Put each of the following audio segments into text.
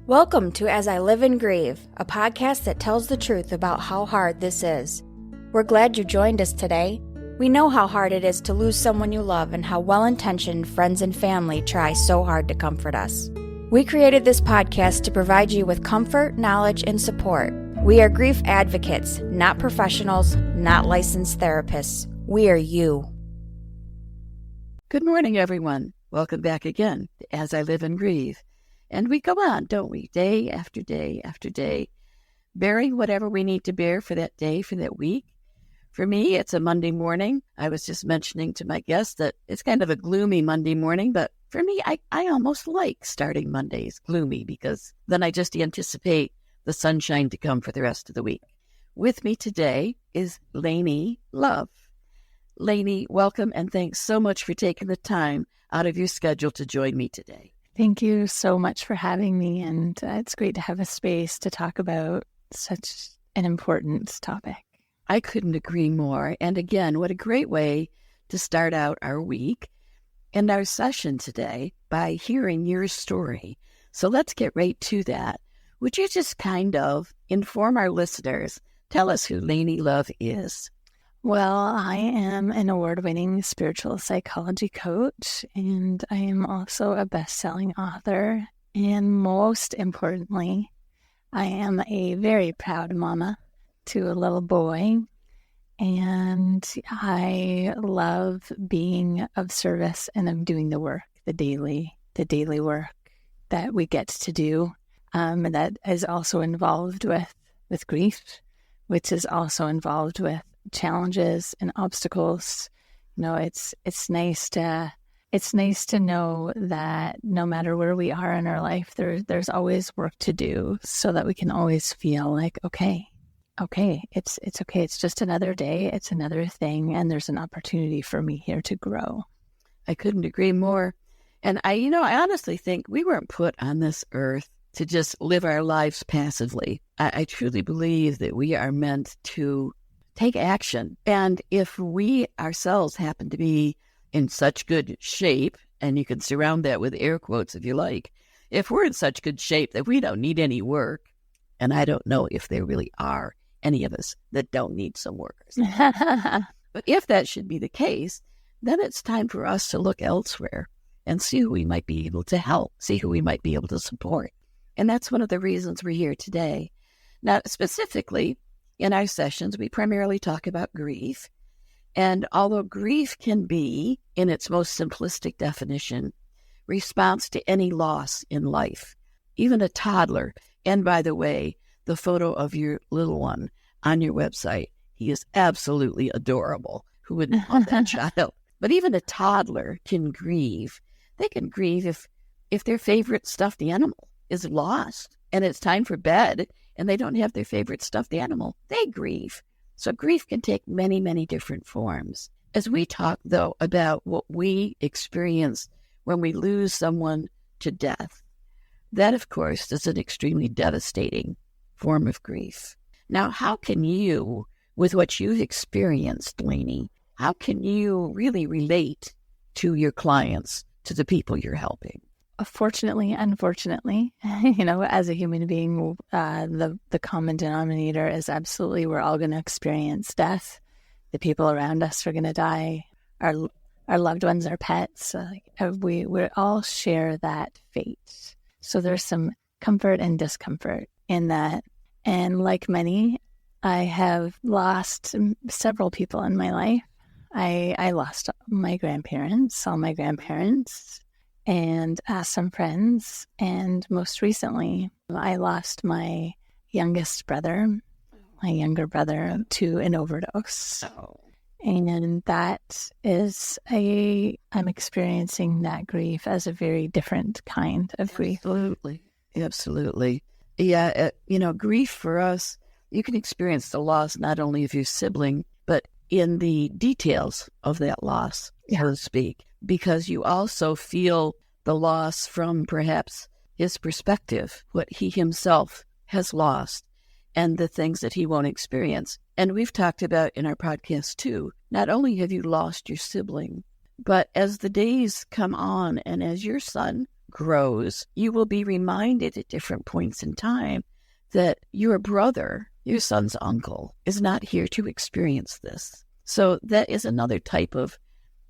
Welcome to As I Live and Grieve, a podcast that tells the truth about how hard this is. We're glad you joined us today. We know how hard it is to lose someone you love and how well-intentioned friends and family try so hard to comfort us. We created this podcast to provide you with comfort, knowledge, and support. We are grief advocates, not professionals, not licensed therapists. We are you. Good morning, everyone. Welcome back again to As I Live and Grieve. And we go on, don't we? Day after day after day, bearing whatever we need to bear for that day, for that week. For me, it's a Monday morning. I was just mentioning to my guests that it's kind of a gloomy Monday morning, but for me, I almost like starting Mondays gloomy because then I just anticipate the sunshine to come for the rest of the week. With me today is Lainne Love. Lainne, welcome, and thanks so much for taking the time out of your schedule to join me today. Thank you so much for having me, and it's great to have a space to talk about such an important topic. I couldn't agree more. And again, what a great way to start out our week and our session today by hearing your story. So let's get right to that. Would you just kind of inform our listeners, tell us who Lainne Love is? Well, I am an award-winning spiritual psychology coach, and I am also a best-selling author. And most importantly, I am a very proud mama to a little boy, and I love being of service and of doing the work, the daily work that we get to do, and that is also involved with grief, which is also involved with challenges and obstacles. You know, it's nice to know that no matter where we are in our life, there's always work to do, so that we can always feel like okay, it's okay. It's just another day. It's another thing, and there's an opportunity for me here to grow. I couldn't agree more. And I honestly think we weren't put on this earth to just live our lives passively. I truly believe that we are meant to take action. And if we ourselves happen to be in such good shape, and you can surround that with air quotes if you like, if we're in such good shape that we don't need any work, and I don't know if there really are any of us that don't need some workers. But if that should be the case, then it's time for us to look elsewhere and see who we might be able to help, see who we might be able to support. And that's one of the reasons we're here today. Now, specifically, in our sessions, we primarily talk about grief. And although grief can be, in its most simplistic definition, response to any loss in life, even a toddler. And by the way, the photo of your little one on your website, he is absolutely adorable. Who wouldn't want that child? But even a toddler can grieve. They can grieve if their favorite stuffed animal is lost and it's time for bed, and they don't have their favorite stuffed animal, they grieve. So grief can take many, many different forms. As we talk, though, about what we experience when we lose someone to death, that, of course, is an extremely devastating form of grief. Now, how can you, with what you've experienced, Lainne, how can you really relate to your clients, to the people you're helping? Fortunately, unfortunately, as a human being, the common denominator is absolutely we're all going to experience death. The people around us are going to die. Our loved ones, our pets, we all share that fate. So there's some comfort and discomfort in that. And like many, I have lost several people in my life. I lost my grandparents, all my grandparents, and some friends. And most recently, I lost my younger brother, to an overdose. Oh. And that is I'm experiencing that grief as a very different kind of grief. Absolutely. Yeah, grief for us, you can experience the loss not only of your sibling, but in the details of that loss, so to speak, because you also feel the loss from perhaps his perspective, what he himself has lost, and the things that he won't experience. And we've talked about in our podcast too, not only have you lost your sibling, but as the days come on and as your son grows, you will be reminded at different points in time that your brother, your son's uncle, is not here to experience this. So that is another type of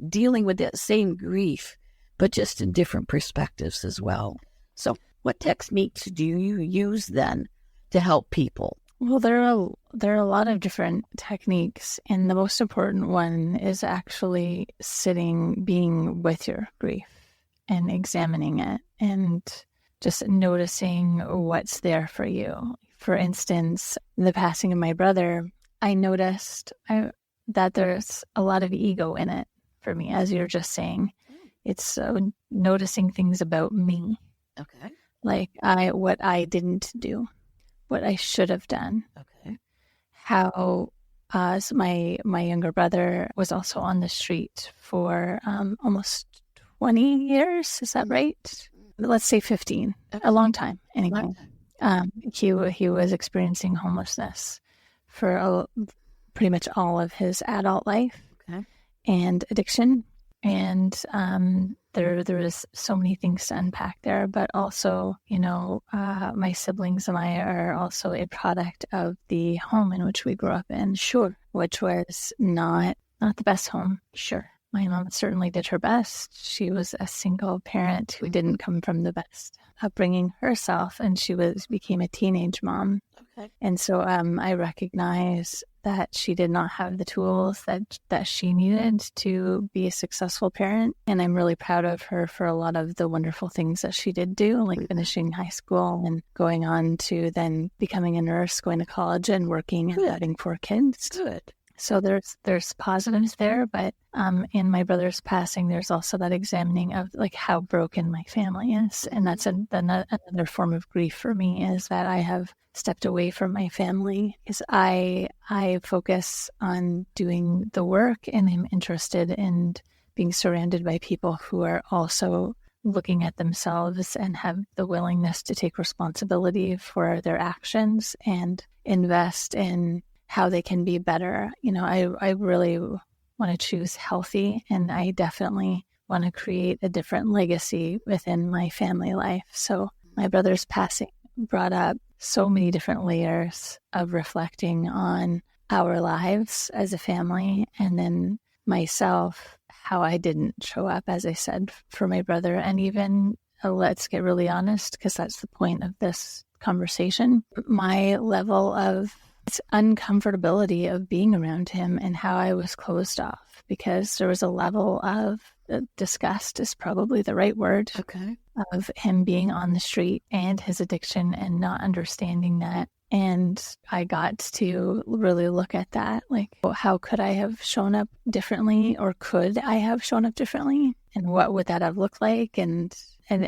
dealing with that same grief, but just in different perspectives as well. So what techniques do you use then to help people? Well, there are a lot of different techniques, and the most important one is actually being with your grief and examining it and just noticing what's there for you. For instance, the passing of my brother, I noticed that there's a lot of ego in it for me, as you're just saying. It's noticing things about me. Okay. Like what I didn't do, what I should have done. Okay. How so my younger brother was also on the street for almost 20 years. Is that right? Let's say 15. Okay. A long time. Anyway, Long time. He was experiencing homelessness for pretty much all of his adult life. Okay. And addiction. And there was so many things to unpack there, but also, my siblings and I are also a product of the home in which we grew up in. Sure. Which was not the best home. Sure. My mom certainly did her best. She was a single parent who didn't come from the best upbringing herself, and she became a teenage mom. Okay. And so I recognize that she did not have the tools that she needed to be a successful parent. And I'm really proud of her for a lot of the wonderful things that she did do, like finishing high school and going on to then becoming a nurse, going to college and working and having 4 kids. Good. So there's positives there, but in my brother's passing, there's also that examining of like how broken my family is, and that's another form of grief for me, is that I have stepped away from my family because I focus on doing the work, and I'm interested in being surrounded by people who are also looking at themselves and have the willingness to take responsibility for their actions and invest in how they can be better. I really want to choose healthy, and I definitely want to create a different legacy within my family life. So my brother's passing brought up so many different layers of reflecting on our lives as a family, and then myself, how I didn't show up, as I said, for my brother. And even, let's get really honest, because that's the point of this conversation, my level of uncomfortability of being around him and how I was closed off, because there was a level of disgust is probably the right word. Okay. Of him being on the street and his addiction and not understanding that. And I got to really look at that, like, how could I have shown up differently, or could I have shown up differently? And what would that have looked like? And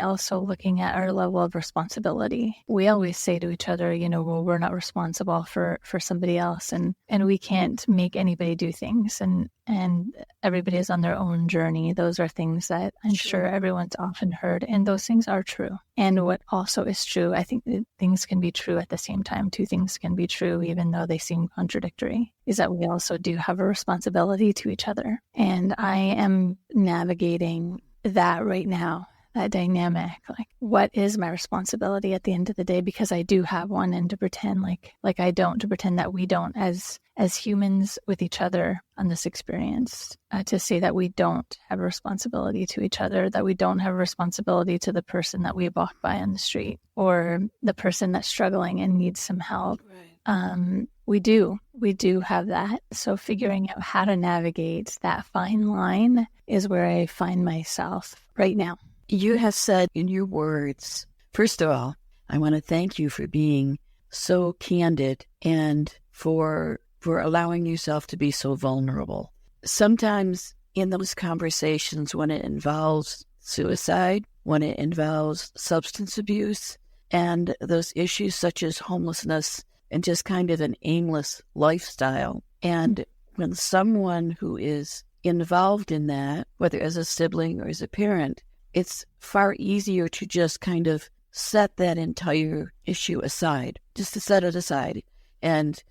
also looking at our level of responsibility. We always say to each other, well, we're not responsible for somebody else, and we can't make anybody do things, and everybody is on their own journey. Those are things that I'm sure everyone's often heard, and those things are true. And what also is true, I think that things can be true at the same time. 2 things can be true, even though they seem contradictory, is that we also do have a responsibility to each other. And I am navigating that right now, that dynamic. Like, what is my responsibility at the end of the day? Because I do have one, and to pretend like I don't, to pretend that we don't as humans with each other on this experience, to say that we don't have a responsibility to each other, that we don't have a responsibility to the person that we walk by on the street, or the person that's struggling and needs some help. Right. We do have that. So figuring out how to navigate that fine line is where I find myself right now. You have said in your words, first of all, I want to thank you for being so candid and for allowing yourself to be so vulnerable. Sometimes in those conversations, when it involves suicide, when it involves substance abuse, and those issues such as homelessness and just kind of an aimless lifestyle, and when someone who is involved in that, whether as a sibling or as a parent, it's far easier to just kind of set that entire issue aside, just to set it aside and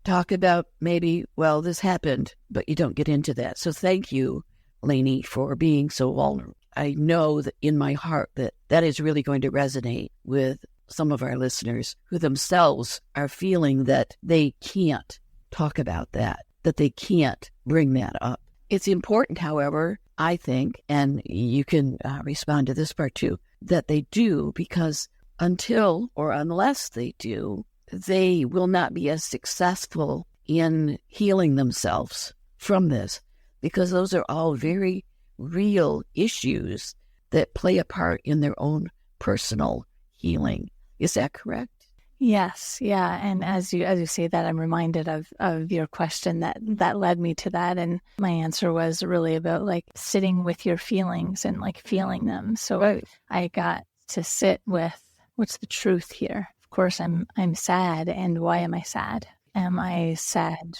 talk about maybe, well, this happened, but you don't get into that. So thank you, Lainne, for being so vulnerable. I know that in my heart that that is really going to resonate with some of our listeners who themselves are feeling that they can't talk about that they can't bring that up. It's important, however, I think, and you can respond to this part too, that they do, because until or unless they do, they will not be as successful in healing themselves from this, because those are all very real issues that play a part in their own personal healing. Is that correct? Yes, yeah. And as you say that, I'm reminded of your question that led me to that. And my answer was really about like sitting with your feelings and like feeling them. So Right. I got to sit with what's the truth here. Of course, I'm sad. And why am I sad? Am I sad?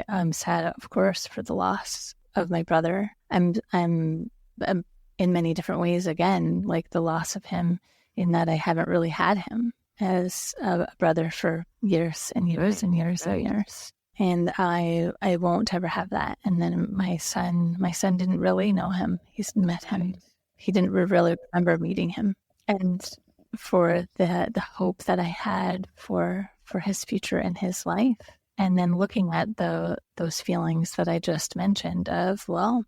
I'm sad, of course, for the loss of my brother. I'm in many different ways, again, like the loss of him, in that I haven't really had him as a brother for years and years and years and years. And I won't ever have that. And then my son didn't really know him. He's met him. He didn't really remember meeting him. And for the hope that I had for his future and his life. And then looking at those feelings that I just mentioned of, well,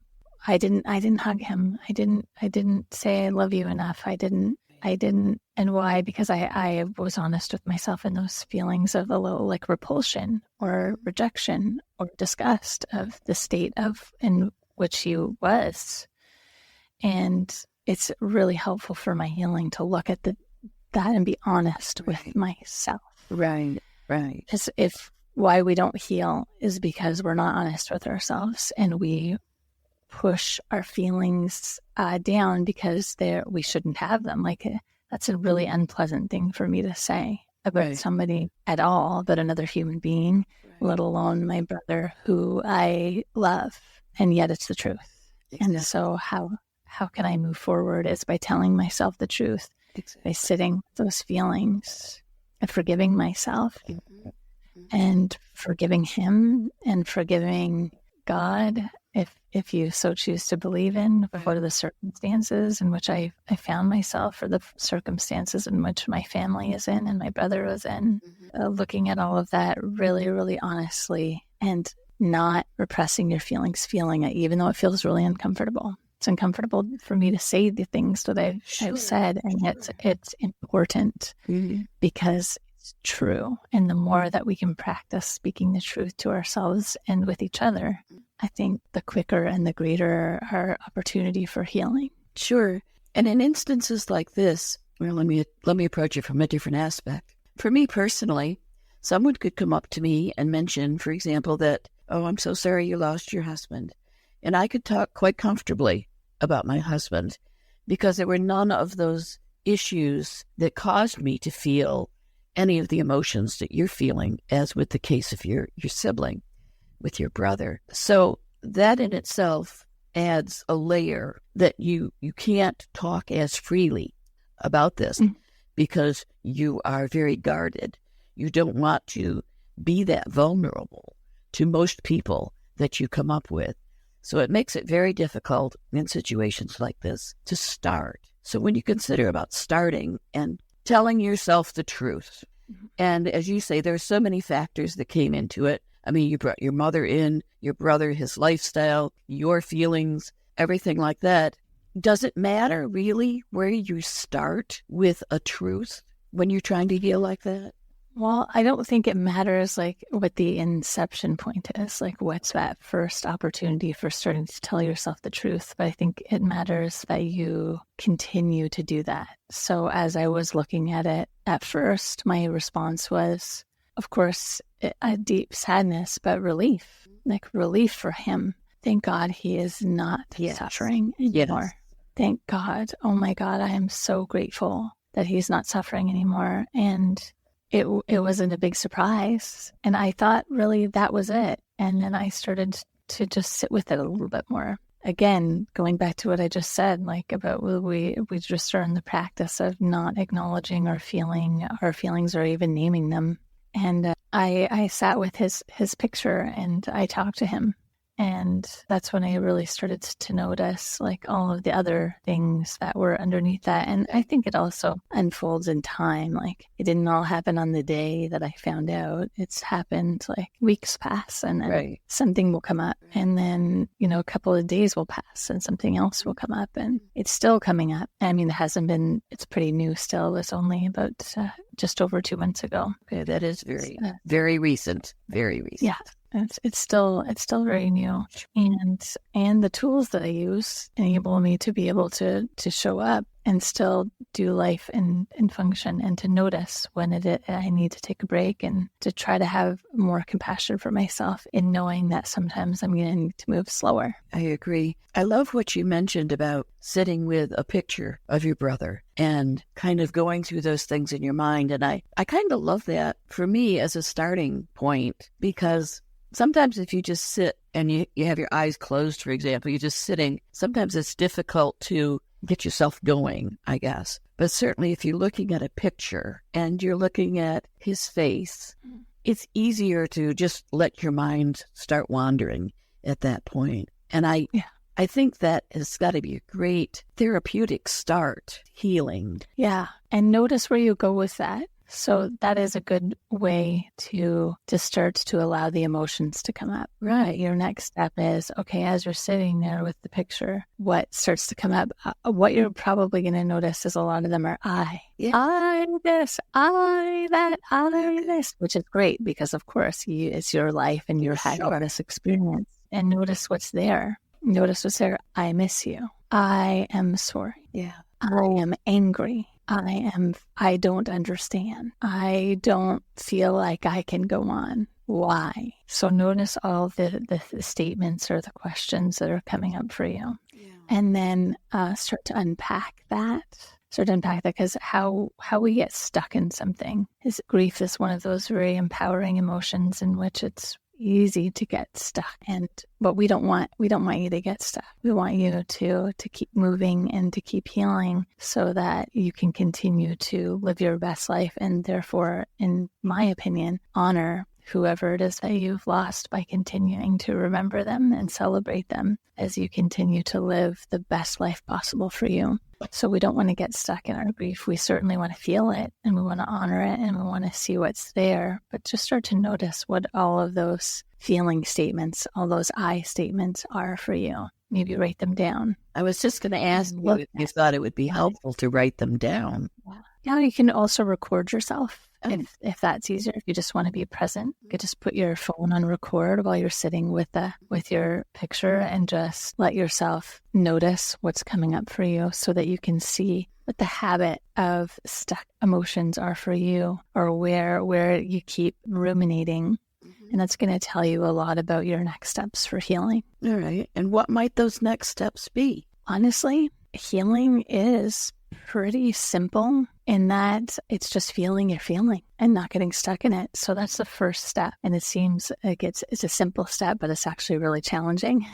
I didn't hug him. I didn't say I love you enough. I didn't. And why? Because I was honest with myself in those feelings of a little like repulsion or rejection or disgust of the state in which he was. And it's really helpful for my healing to look at that and be honest with myself. Right. As if why we don't heal is because we're not honest with ourselves, and we push our feelings down because we shouldn't have them. Like that's a really unpleasant thing for me to say about somebody at all, but another human being, let alone my brother who I love. And yet it's the truth. Exactly. And so how can I move forward is by telling myself the truth, by sitting with those feelings and forgiving myself and forgiving him and forgiving God, if you so choose to believe in, for the circumstances in which I found myself, or the circumstances in which my family is in and my brother was in, looking at all of that really, really honestly, and not repressing your feelings, feeling it, even though it feels really uncomfortable. It's uncomfortable for me to say the things that I've said, and yet it's important because it's true. And the more that we can practice speaking the truth to ourselves and with each other, I think the quicker and the greater our opportunity for healing. Sure. And in instances like this, well, let me approach it from a different aspect. For me personally, someone could come up to me and mention, for example, that, oh, I'm so sorry you lost your husband. And I could talk quite comfortably about my husband because there were none of those issues that caused me to feel any of the emotions that you're feeling, as with the case of your sibling, with your brother. So that in itself adds a layer that you can't talk as freely about this because you are very guarded. You don't want to be that vulnerable to most people that you come up with. So it makes it very difficult in situations like this to start. So when you consider about starting and telling yourself the truth, and as you say, there's so many factors that came into it. I mean, you brought your mother in, your brother, his lifestyle, your feelings, everything like that. Does it matter really where you start with a truth when you're trying to heal like that? Well, I don't think it matters like what the inception point is, like what's that first opportunity for starting to tell yourself the truth. But I think it matters that you continue to do that. So as I was looking at it at first, my response was, of course, a deep sadness, but relief, like relief for him. Thank God he is not suffering anymore. Thank God. Oh my God, I am so grateful that he's not suffering anymore. And it wasn't a big surprise. And I thought really that was it. And then I started to just sit with it a little bit more. Again, going back to what I just said, like about we just are in the practice of not acknowledging or feeling our feelings or even naming them. And I sat with his picture and I talked to him. And that's when I really started to notice like all of the other things that were underneath that. And I think it also unfolds in time. Like it didn't all happen on the day that I found out. It's happened like weeks pass and then something will come up. And then, a couple of days will pass and something else will come up, and it's still coming up. I mean, it's pretty new still. It was only about just over 2 months ago. Okay, that is very recent. Very recent. Yeah. It's still very new, and the tools that I use enable me to be able to show up and still do life and function, and to notice when I need to take a break, and to try to have more compassion for myself in knowing that sometimes I'm going to need to move slower. I agree. I love what you mentioned about sitting with a picture of your brother and kind of going through those things in your mind. And I kind of love that for me as a starting point, because sometimes if you just sit and you have your eyes closed, for example, you're just sitting, sometimes it's difficult to get yourself going, I guess. But certainly if you're looking at a picture and you're looking at his face, it's easier to just let your mind start wandering at that point. And I think that has got to be a great therapeutic start, healing. Yeah. And notice where you go with that. So that is a good way to start to allow the emotions to come up. Right. Your next step is, okay, as you're sitting there with the picture, what starts to come up? What you're probably going to notice is a lot of them are I. Yeah. I this, I that, I this, which is great because, of course, it's your life and you're having this experience. And notice what's there. Notice what's there. I miss you. I am sorry. Yeah. I am angry. I don't understand. I don't feel like I can go on. Why? So notice all the statements or the questions that are coming up for you. Yeah. And then start to unpack that. Because how we get stuck in something is grief is one of those very empowering emotions in which it's easy to get stuck, but we don't want you to get stuck. We want you to keep moving and to keep healing so that you can continue to live your best life, and therefore, in my opinion, honor whoever it is that you've lost by continuing to remember them and celebrate them as you continue to live the best life possible for you. So we don't want to get stuck in our grief. We certainly want to feel it, and we want to honor it, and we want to see what's there, but just start to notice what all of those feeling statements, all those I statements are for you. Maybe write them down. I was just going to ask you if you thought it would be helpful to write them down. Yeah, you can also record yourself. If that's easier, if you just want to be present, you could just put your phone on record while you're sitting with your picture and just let yourself notice what's coming up for you so that you can see what the habit of stuck emotions are for you, or where you keep ruminating. And that's going to tell you a lot about your next steps for healing. All right. And what might those next steps be? Honestly, healing is pretty simple in that it's just feeling your feeling and not getting stuck in it. So that's the first step. And it seems like it's a simple step, but it's actually really challenging.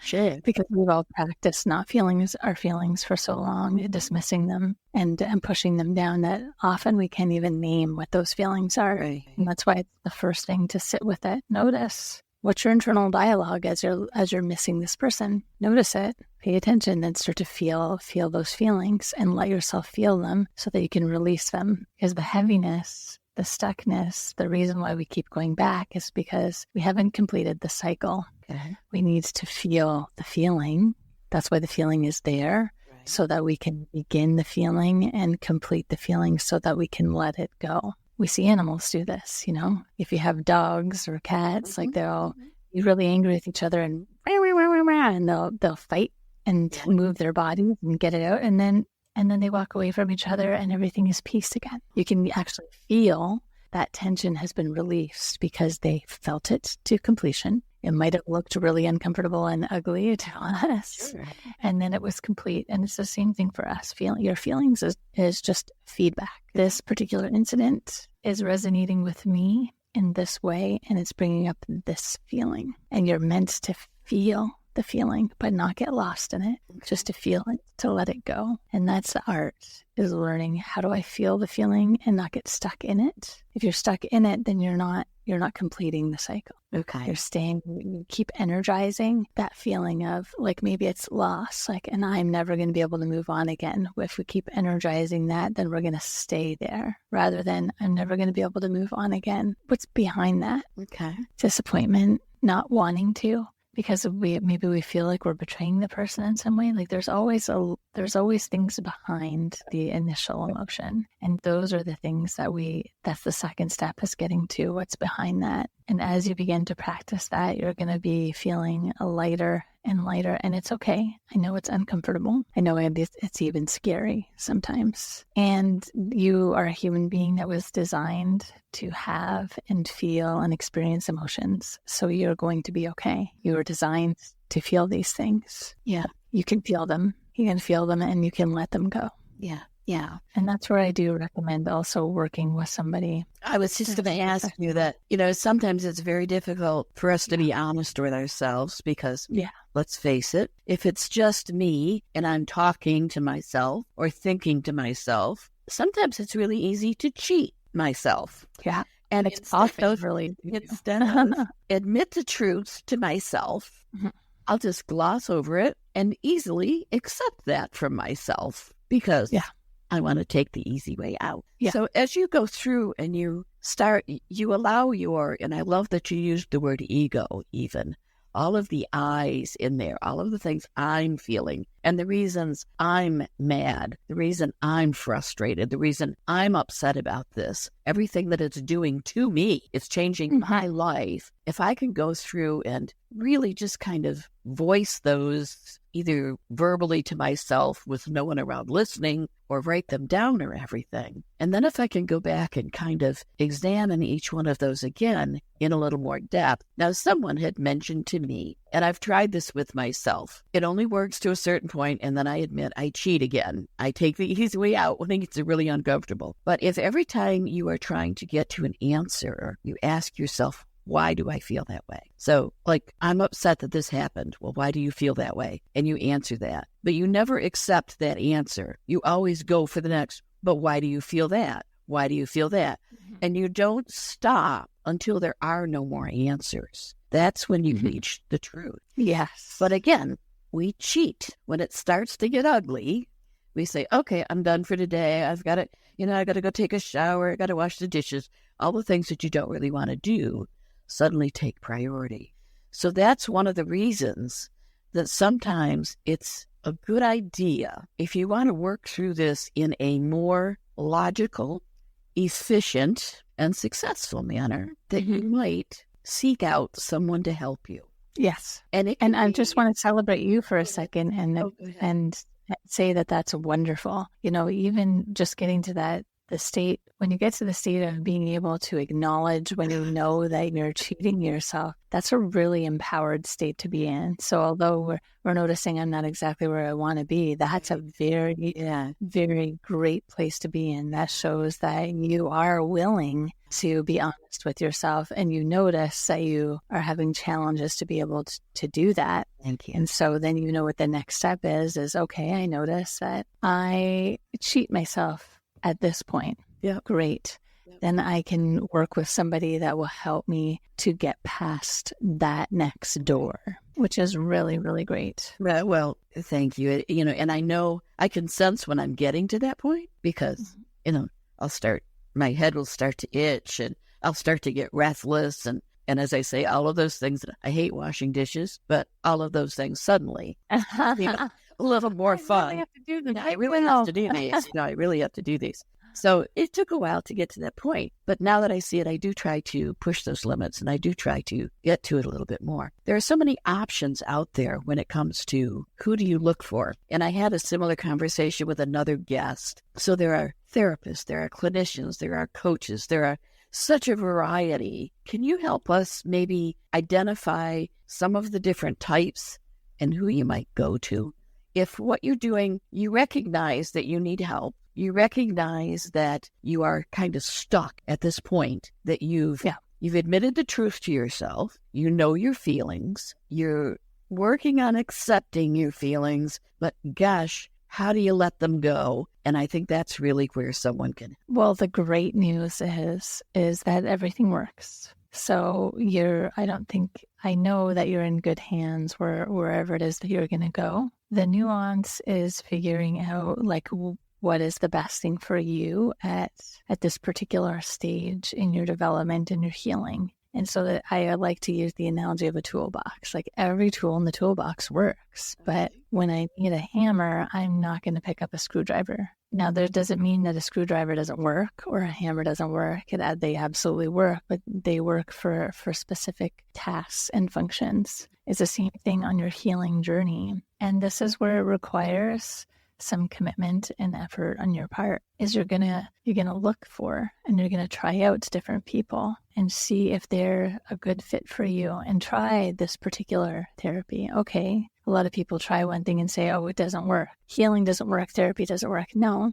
Sure. Because we've all practiced not feeling our feelings for so long, dismissing them and pushing them down, that often we can't even name what those feelings are. Right. And that's why it's the first thing to sit with it. Notice what's your internal dialogue as you're missing this person. Notice it. Pay attention, then start to feel those feelings and let yourself feel them so that you can release them. Because the heaviness, the stuckness, the reason why we keep going back is because we haven't completed the cycle. Okay. We need to feel the feeling. That's why the feeling is there, right, so that we can begin the feeling and complete the feeling so that we can let it go. We see animals do this, If you have dogs or cats, like they'll be really angry with each other and they'll fight and move their bodies and get it out, and then they walk away from each other and everything is peace again. You can actually feel that tension has been released because they felt it to completion. It might have looked really uncomfortable and ugly to us, sure, and then it was complete. And it's the same thing for us. Your feelings is just feedback. This particular incident is resonating with me in this way, and it's bringing up this feeling. And you're meant to feel the feeling, but not get lost in it, just to feel it, to let it go. And that's the art, is learning, how do I feel the feeling and not get stuck in it? If you're stuck in it, then you're not completing the cycle. Okay. You're staying, you keep energizing that feeling of, like, maybe it's loss, like, and I'm never going to be able to move on again. If we keep energizing that, then we're going to stay there, rather than I'm never going to be able to move on again. What's behind that? Okay. Disappointment, not wanting to, because maybe we feel like we're betraying the person in some way. Like, there's always things behind the initial emotion, and those are the things that's the second step, is getting to what's behind that. And as you begin to practice that, you're going to be feeling lighter and lighter, and it's okay. I know it's uncomfortable. I know it's even scary sometimes. And you are a human being that was designed to have and feel and experience emotions. So you're going to be okay. You were designed to feel these things. Yeah. You can feel them. You can feel them, and you can let them go. Yeah. Yeah. And that's where I do recommend also working with somebody. I was just going to ask you that, sometimes it's very difficult for us to be honest with ourselves, because let's face it, if it's just me and I'm talking to myself or thinking to myself, sometimes it's really easy to cheat myself. Yeah. And it's often really, instead of admit the truth to myself, I'll just gloss over it and easily accept that from myself, because I want to take the easy way out. Yeah. So as you go through and you allow and I love that you used the word ego even, all of the I's in there, all of the things I'm feeling, and the reasons I'm mad, the reason I'm frustrated, the reason I'm upset about this, everything that it's doing to me, it's changing my life. If I can go through and really just kind of voice those, either verbally to myself with no one around listening, or write them down or everything. And then if I can go back and kind of examine each one of those again in a little more depth. Now, someone had mentioned to me, and I've tried this with myself, it only works to a certain point, and then I admit I cheat again. I take the easy way out when it gets really uncomfortable. But if every time you are trying to get to an answer, you ask yourself, why do I feel that way? So, like, I'm upset that this happened. Well, why do you feel that way? And you answer that. But you never accept that answer. You always go for the next, but why do you feel that? Why do you feel that? And you don't stop until there are no more answers. That's when you reach the truth. Yes. But again, we cheat. When it starts to get ugly, we say, okay, I'm done for today. I've got to, I got to go take a shower. I got to wash the dishes. All the things that you don't really want to do suddenly take priority. So that's one of the reasons that sometimes it's a good idea, if you want to work through this in a more logical, efficient, and successful manner, that you might seek out someone to help you. Yes. And I just want to celebrate you for a second and say that that's wonderful. Even just getting to the state, when you get to the state of being able to acknowledge when you know that you're cheating yourself, that's a really empowered state to be in. So although we're noticing I'm not exactly where I want to be, that's a very, very great place to be in. That shows that you are willing to be honest with yourself, and you notice that you are having challenges to be able to do that. Thank you. And so then you know what the next step is okay, I notice that I cheat myself at this point. Yeah. Great. Yep. Then I can work with somebody that will help me to get past that next door, which is really, really great. Well, thank you. And I know I can sense when I'm getting to that point, because, my head will start to itch, and I'll start to get restless. And as I say, all of those things, I hate washing dishes, but all of those things suddenly, a little more fun. I really have to do these. I really have to do these. So it took a while to get to that point. But now that I see it, I do try to push those limits, and I do try to get to it a little bit more. There are so many options out there when it comes to who do you look for. And I had a similar conversation with another guest. So there are therapists, there are clinicians, there are coaches, there are such a variety. Can you help us maybe identify some of the different types and who you might go to? If what you're doing, you recognize that you need help, you recognize that you are kind of stuck at this point, that you've admitted the truth to yourself, you know your feelings, you're working on accepting your feelings, but gosh, how do you let them go? And I think that's really where someone can. Well, the great news is that everything works. So I know that you're in good hands wherever it is that you're going to go. The nuance is figuring out like what is the best thing for you at this particular stage in your development and your healing. And so that I like to use the analogy of a toolbox. Like every tool in the toolbox works, but when I need a hammer, I'm not going to pick up a screwdriver. Now, there doesn't mean that a screwdriver doesn't work or a hammer doesn't work. They absolutely work, but they work for specific tasks and functions. It's the same thing on your healing journey. And this is where it requires some commitment and effort on your part. Is you're gonna look for and you're gonna try out different people and see if they're a good fit for you and try this particular therapy. Okay, a lot of people try one thing and say, oh, it doesn't work. Healing doesn't work. Therapy doesn't work. No,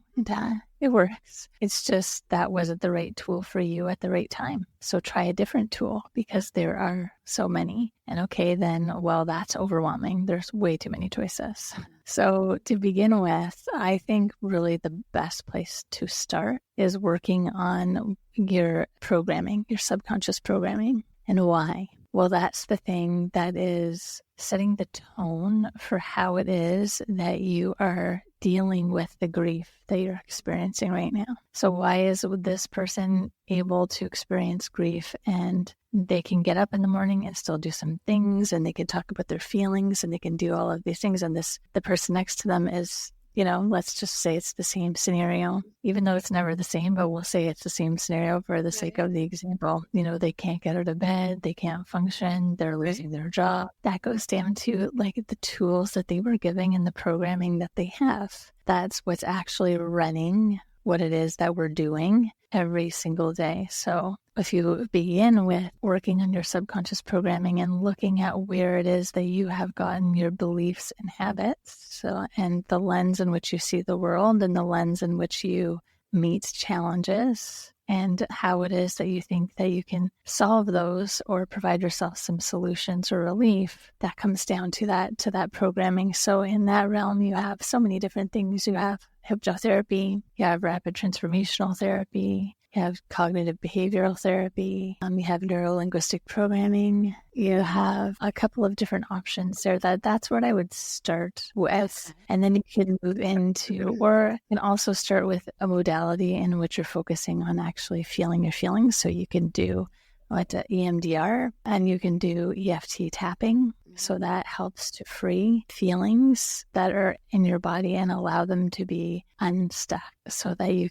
it works. It's just that wasn't the right tool for you at the right time. So try a different tool because there are so many. And okay, then, well, that's overwhelming. There's way too many choices. So to begin with, I think really the best place to start is working on your programming, your subconscious programming. And why? Well, that's the thing that is setting the tone for how it is that you are dealing with the grief that you're experiencing right now. So why is this person able to experience grief and they can get up in the morning and still do some things and they can talk about their feelings and they can do all of these things, and the person next to them is, let's just say it's the same scenario, even though it's never the same, but we'll say it's the same scenario for the sake of the example. They can't get out of bed, they can't function, they're losing their job. That goes down to like the tools that they were giving and the programming that they have. That's what's actually running what it is that we're doing every single day. So if you begin with working on your subconscious programming and looking at where it is that you have gotten your beliefs and habits, and the lens in which you see the world and the lens in which you meet challenges, and how it is that you think that you can solve those or provide yourself some solutions or relief, that comes down to that programming. So in that realm, you have so many different things. You have hypnotherapy, you have rapid transformational therapy, you have cognitive behavioral therapy, you have neuro-linguistic programming, you have a couple of different options there. That's what I would start with. And then you can move into, or you can also start with a modality in which you're focusing on actually feeling your feelings. So you can do EMDR and you can do EFT tapping. So that helps to free feelings that are in your body and allow them to be unstuck so that you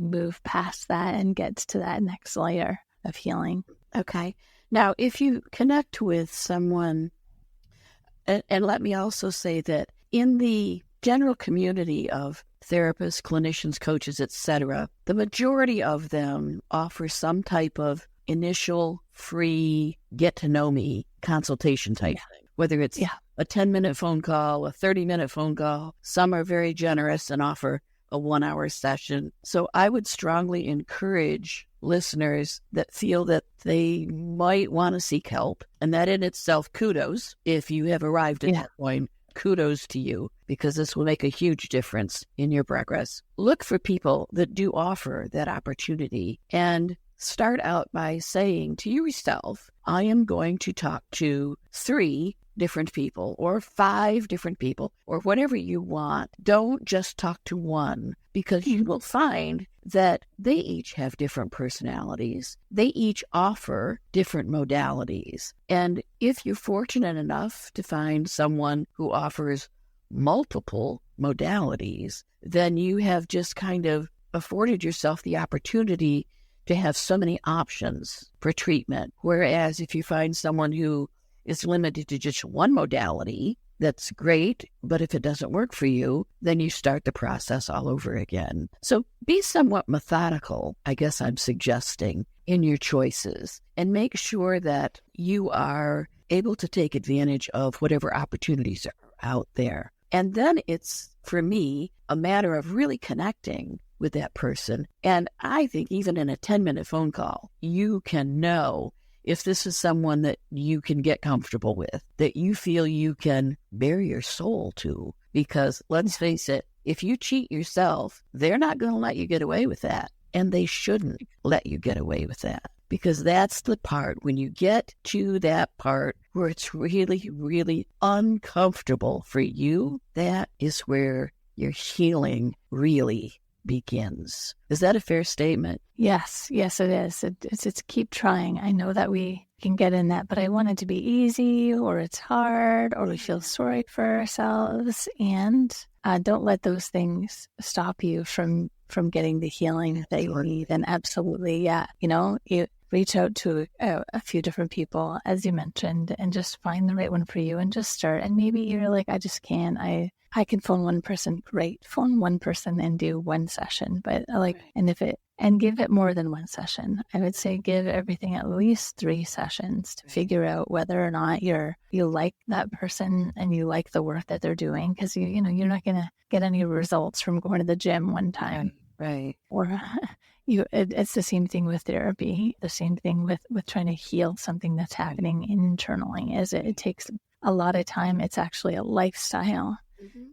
move past that and get to that next layer of healing. Okay. Now, if you connect with someone, and let me also say that in the general community of therapists, clinicians, coaches, etc., the majority of them offer some type of initial free get-to-know-me consultation type thing. Whether it's a 10-minute phone call, a 30-minute phone call. Some are very generous and offer a 1-hour session. So I would strongly encourage listeners that feel that they might want to seek help, and that in itself, kudos. If you have arrived at that point, kudos to you, because this will make a huge difference in your progress. Look for people that do offer that opportunity and start out by saying to yourself, I am going to talk to 3 different people or 5 different people or whatever you want. Don't just talk to one, because you will find that they each have different personalities. They each offer different modalities. And if you're fortunate enough to find someone who offers multiple modalities, then you have just kind of afforded yourself the opportunity to have so many options for treatment. Whereas if you find someone who is limited to just one modality, that's great, but if it doesn't work for you, then you start the process all over again. So be somewhat methodical, I guess I'm suggesting, in your choices, and make sure that you are able to take advantage of whatever opportunities are out there. And then it's, for me, a matter of really connecting with that person. And I think even in a 10-minute phone call, you can know if this is someone that you can get comfortable with, that you feel you can bare your soul to. Because let's face it, if you cheat yourself, they're not going to let you get away with that. And they shouldn't let you get away with that. Because that's the part, when you get to that part where it's really, really uncomfortable for you, that is where your healing really begins. Is that a fair statement? Yes, it is. It's keep trying. I know that we can get in that, but I want it to be easy, or it's hard, or we feel sorry for ourselves. And don't let those things stop you from getting the healing that you need. And absolutely, you reach out to a few different people, as you mentioned, and just find the right one for you and just start. And maybe you're like, I just can't. I can phone one person. Great. Phone one person and do one session. But and give it more than one session. I would say give everything at least 3 sessions to figure out whether or not you like that person and you like the work that they're doing. Because you're not going to get any results from going to the gym one time. Right. Or it's the same thing with therapy, the same thing with trying to heal something that's happening internally. It takes a lot of time. It's actually a lifestyle.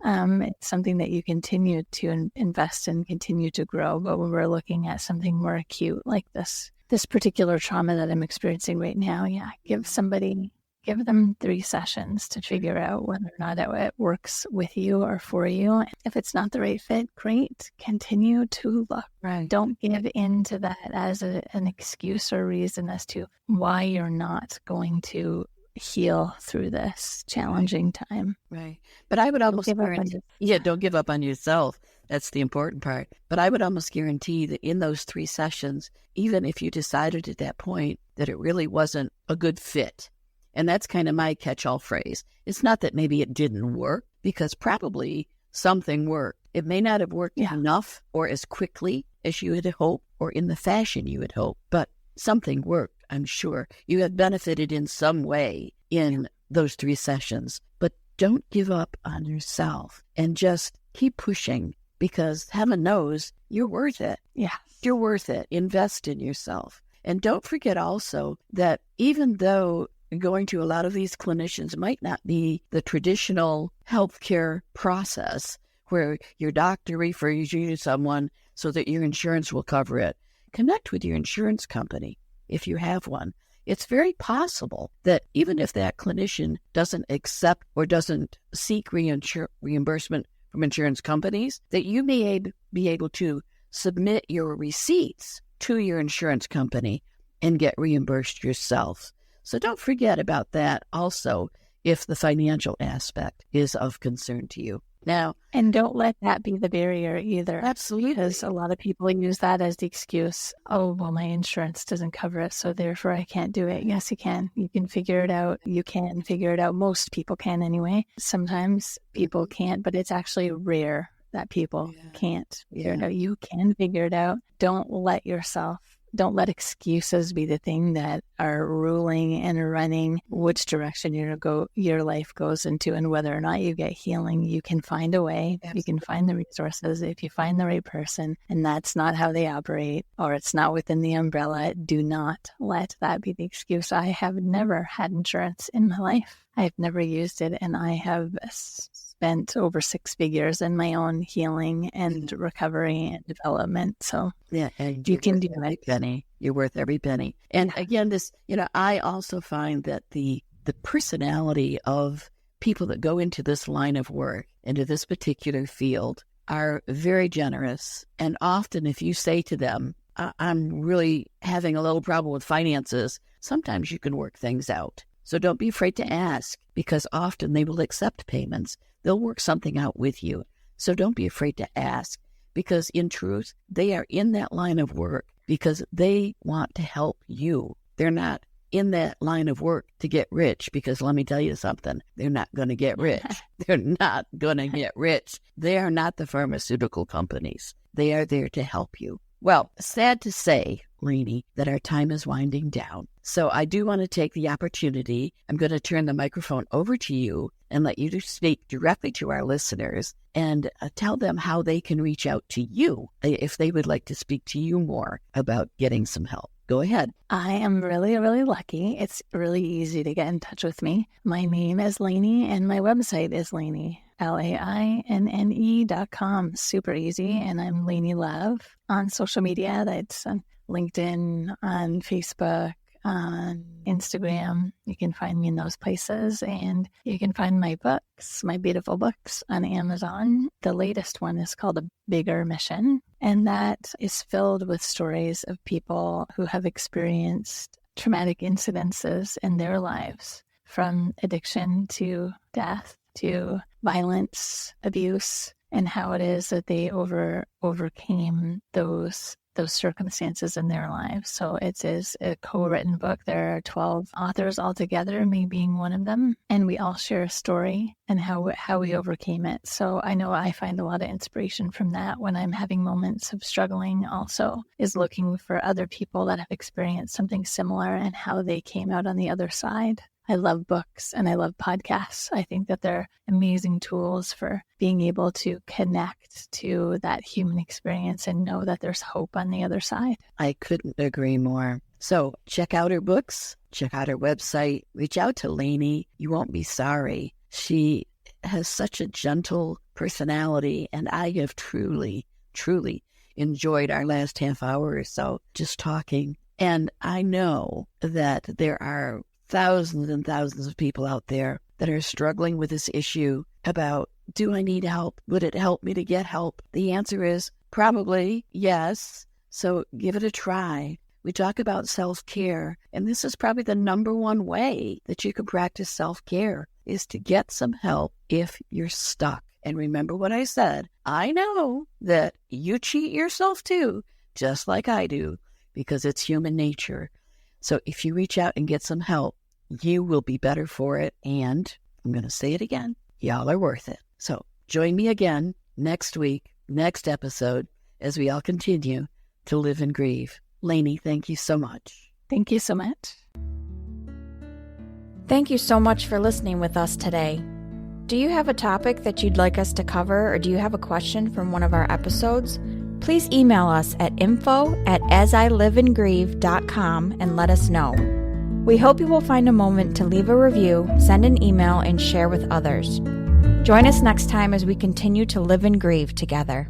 It's something that you continue to invest in, continue to grow. But when we're looking at something more acute like this particular trauma that I'm experiencing right now, give them 3 sessions to figure out whether or not it works with you or for you. If it's not the right fit, great. Continue to look. Right. Don't give in to that as an excuse or reason as to why you're not going to heal through this challenging time. Right. But I would almost guarantee, don't give up on yourself. That's the important part. But I would almost guarantee that in those 3 sessions, even if you decided at that point that it really wasn't a good fit, and that's kind of my catch-all phrase. It's not that maybe it didn't work, because probably something worked. It may not have worked enough or as quickly as you had hoped or in the fashion you had hoped, but something worked, I'm sure. You have benefited in some way in those 3 sessions, but don't give up on yourself and just keep pushing, because heaven knows you're worth it. Yeah. You're worth it. Invest in yourself. And don't forget also that even though going to a lot of these clinicians might not be the traditional healthcare process where your doctor refers you to someone so that your insurance will cover it, connect with your insurance company if you have one. It's very possible that even if that clinician doesn't accept or doesn't seek reimbursement from insurance companies, that you may be able to submit your receipts to your insurance company and get reimbursed yourself. So don't forget about that also if the financial aspect is of concern to you. Now, and don't let that be the barrier either. Absolutely. Because a lot of people use that as the excuse. Oh, well, my insurance doesn't cover it, so therefore I can't do it. Yes, you can. You can figure it out. You can figure it out. Most people can anyway. Sometimes people can't, but it's actually rare that people can't figure it out. You can figure it out. Don't let excuses be the thing that are ruling and running which direction your life goes into, and whether or not you get healing. You can find a way. Absolutely. You can find the resources if you find the right person, and that's not how they operate, or it's not within the umbrella. Do not let that be the excuse. I have never had insurance in my life. I've never used it, and I have spent over 6 figures in my own healing and recovery and development. So and you can do it. Penny. You're worth every penny. And again, I also find that the personality of people that go into this line of work, into this particular field, are very generous. And often if you say to them, I'm really having a little problem with finances, sometimes you can work things out. So don't be afraid to ask, because often they will accept payments. They'll work something out with you. So don't be afraid to ask, because in truth, they are in that line of work because they want to help you. They're not in that line of work to get rich, because let me tell you something, they're not going to get rich. They're not going to get rich. They are not the pharmaceutical companies. They are there to help you. Well, sad to say, Lainne, that our time is winding down. So I do want to take the opportunity. I'm going to turn the microphone over to you and let you speak directly to our listeners and tell them how they can reach out to you if they would like to speak to you more about getting some help. Go ahead. I am really, really lucky. It's really easy to get in touch with me. My name is Lainne and my website is Lainne, LAINNE.com. Super easy. And I'm Lainne Love on social media. That's on LinkedIn, on Facebook, on Instagram. You can find me in those places. And you can find my books, my beautiful books, on Amazon. The latest one is called A Bigger Mission. And that is filled with stories of people who have experienced traumatic incidences in their lives, from addiction to death to violence, abuse, and how it is that they overcame those circumstances in their lives. So it is a co-written book. There are 12 authors altogether, me being one of them, and we all share a story and how we overcame it. So I know I find a lot of inspiration from that when I'm having moments of struggling, also is looking for other people that have experienced something similar and how they came out on the other side. I love books and I love podcasts. I think that they're amazing tools for being able to connect to that human experience and know that there's hope on the other side. I couldn't agree more. So check out her books, check out her website, reach out to Lainne. You won't be sorry. She has such a gentle personality, and I have truly, truly enjoyed our last half hour or so just talking. And I know that there are thousands and thousands of people out there that are struggling with this issue about, do I need help? Would it help me to get help? The answer is probably yes. So give it a try. We talk about self-care, and this is probably the number one way that you can practice self-care, is to get some help if you're stuck. And remember what I said. I know that you cheat yourself too, just like I do, because it's human nature. So if you reach out and get some help, you will be better for it. And I'm going to say it again. Y'all are worth it. So join me again next week, next episode, as we all continue to live and grieve. Lainne, thank you so much. Thank you so much. Thank you so much for listening with us today. Do you have a topic that you'd like us to cover, or do you have a question from one of our episodes? Please email us at info@asiliveandgrieve.com and let us know. We hope you will find a moment to leave a review, send an email, and share with others. Join us next time as we continue to live and grieve together.